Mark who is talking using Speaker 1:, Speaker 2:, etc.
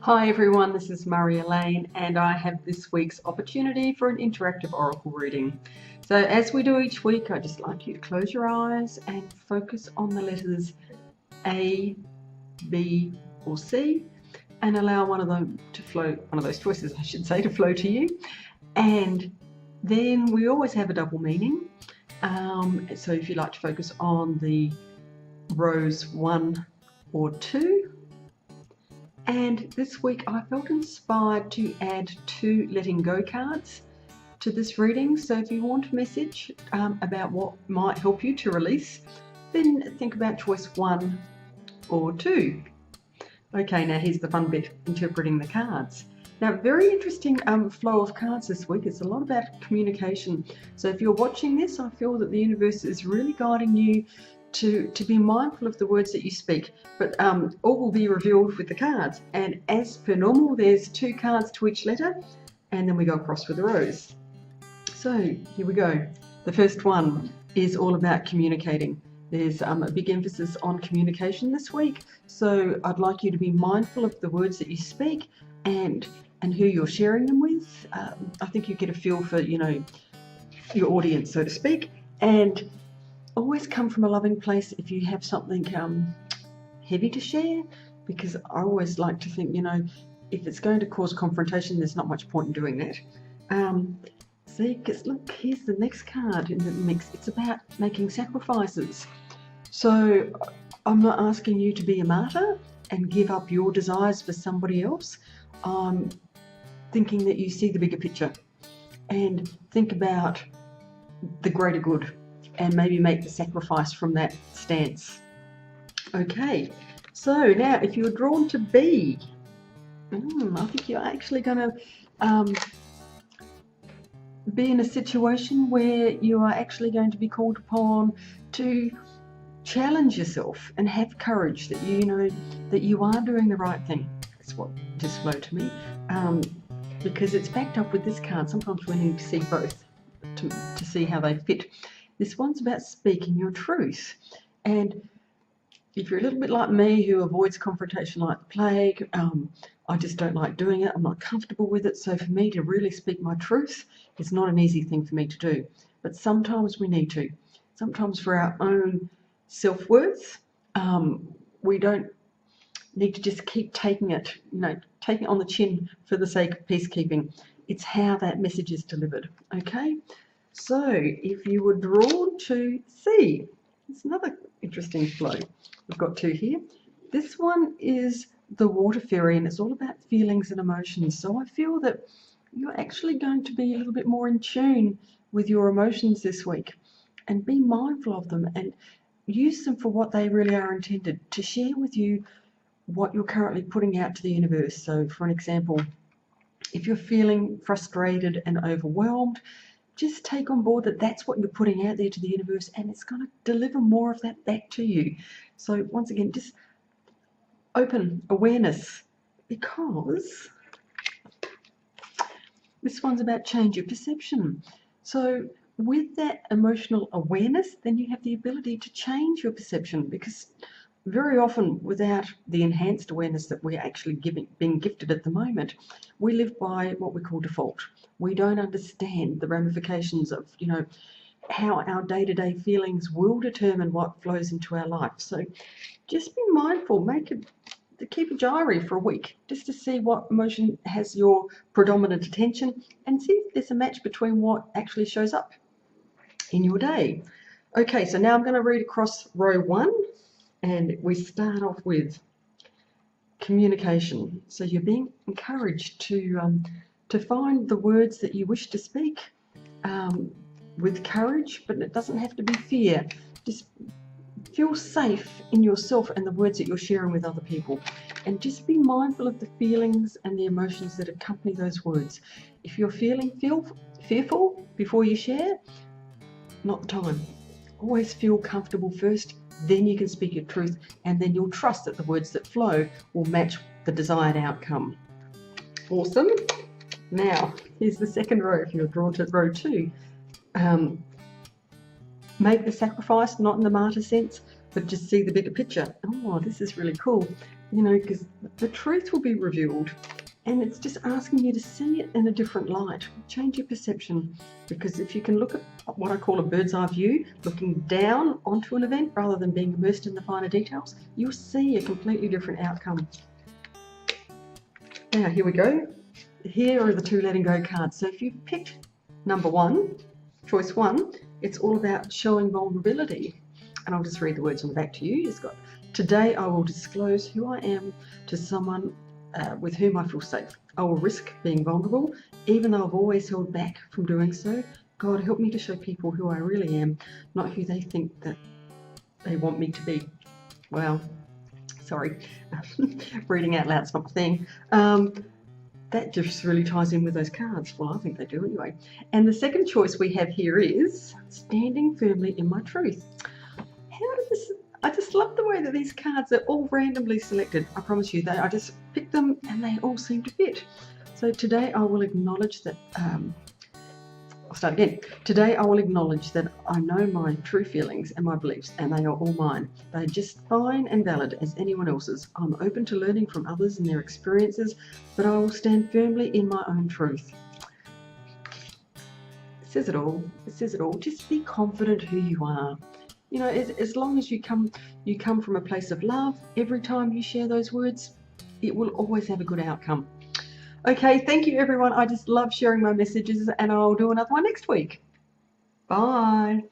Speaker 1: Hi everyone, this is Murray Elaine and I have this week's opportunity for an interactive oracle reading. So as we do each week, I'd just like you to close your eyes and focus on the letters A, B or C and allow one of those choices I should say, to flow to you. And then we always have a double meaning. So if you'd like to focus on the rows 1 or 2. And this week I felt inspired to add 2 letting go cards to this reading. So if you want a message about what might help you to release, then think about choice 1 or 2. Okay, now here's the fun bit, interpreting the cards. Now, very interesting flow of cards this week. It's a lot about communication. So if you're watching this, I feel that the universe is really guiding you to be mindful of the words that you speak, but all will be revealed with the cards. And as per normal, there's 2 cards to each letter, and then we go across with the rows. So here we go. The first one is all about communicating. There's a big emphasis on communication this week, so I'd like you to be mindful of the words that you speak and who you're sharing them with. I think you get a feel for, your audience, so to speak, and always come from a loving place if you have something heavy to share, because I always like to think, if it's going to cause confrontation, there's not much point in doing that. See, because look, here's the next card in the mix. It's about making sacrifices. So I'm not asking you to be a martyr and give up your desires for somebody else. I'm thinking that you see the bigger picture and think about the greater good, and maybe make the sacrifice from that stance. Okay, so now if you're drawn to B, I think you're actually going to be in a situation where you are actually going to be called upon to challenge yourself and have courage that you know that you are doing the right thing. That's what just flowed to me, because it's backed up with this card. Sometimes we need to see both to see how they fit. This one's about speaking your truth, and if you're a little bit like me, who avoids confrontation like the plague, I just don't like doing it. I'm not comfortable with it. So for me to really speak my truth is not an easy thing for me to do. But sometimes we need to. Sometimes for our own self-worth, we don't need to just keep taking it, taking it on the chin for the sake of peacekeeping. It's how that message is delivered. Okay. So if you were drawn to C, it's another interesting flow. We've got 2 here. This one is the water fairy, and it's all about feelings and emotions. So I feel that you're actually going to be a little bit more in tune with your emotions this week, and be mindful of them and use them for what they really are intended, to share with you what you're currently putting out to the universe. So for an example, if you're feeling frustrated and overwhelmed, just take on board that that's what you're putting out there to the universe, and it's going to deliver more of that back to you. So once again, just open awareness, because this one's about change your perception. So with that emotional awareness, then you have the ability to change your perception, because very often without the enhanced awareness that we're actually being gifted at the moment, we live by what we call default. We don't understand the ramifications of, how our day-to-day feelings will determine what flows into our life. So just be mindful, keep a diary for a week, just to see what emotion has your predominant attention, and see if there's a match between what actually shows up in your day. Okay, so now I'm going to read across row 1. And we start off with communication. So you're being encouraged to find the words that you wish to speak with courage, but it doesn't have to be fear. Just feel safe in yourself and the words that you're sharing with other people. And just be mindful of the feelings and the emotions that accompany those words. If you're feeling fearful before you share, not the time. Always feel comfortable first. Then you can speak your truth, and then you'll trust that the words that flow will match the desired outcome. Awesome. Now, here's the second row if you're drawn to row 2. Make the sacrifice, not in the martyr sense, but just see the bigger picture. Oh, this is really cool, you know, because the truth will be revealed. And it's just asking you to see it in a different light, change your perception. Because if you can look at what I call a bird's eye view, looking down onto an event rather than being immersed in the finer details, you'll see a completely different outcome. Now, here we go. Here are the 2 letting go cards. So if you've picked number 1, choice 1, it's all about showing vulnerability. And I'll just read the words on the back to you. It's got, today I will disclose who I am to someone with whom I feel safe. I will risk being vulnerable, even though I've always held back from doing so. God, help me to show people who I really am, not who they think that they want me to be. Well, sorry, reading out loud's not the thing. That just really ties in with those cards. Well, I think they do anyway. And the second choice we have here is standing firmly in my truth. How did this? I just love the way that these cards are all randomly selected. I promise you, I just picked them and they all seem to fit. So today I will acknowledge that, I'll start again. Today I will acknowledge that I know my true feelings and my beliefs, and they are all mine. They are just fine and valid as anyone else's. I'm open to learning from others and their experiences, but I will stand firmly in my own truth. It says it all. It says it all. Just be confident who you are. You know, as long as you come from a place of love, every time you share those words, it will always have a good outcome. Okay, thank you everyone. I just love sharing my messages, and I'll do another one next week. Bye.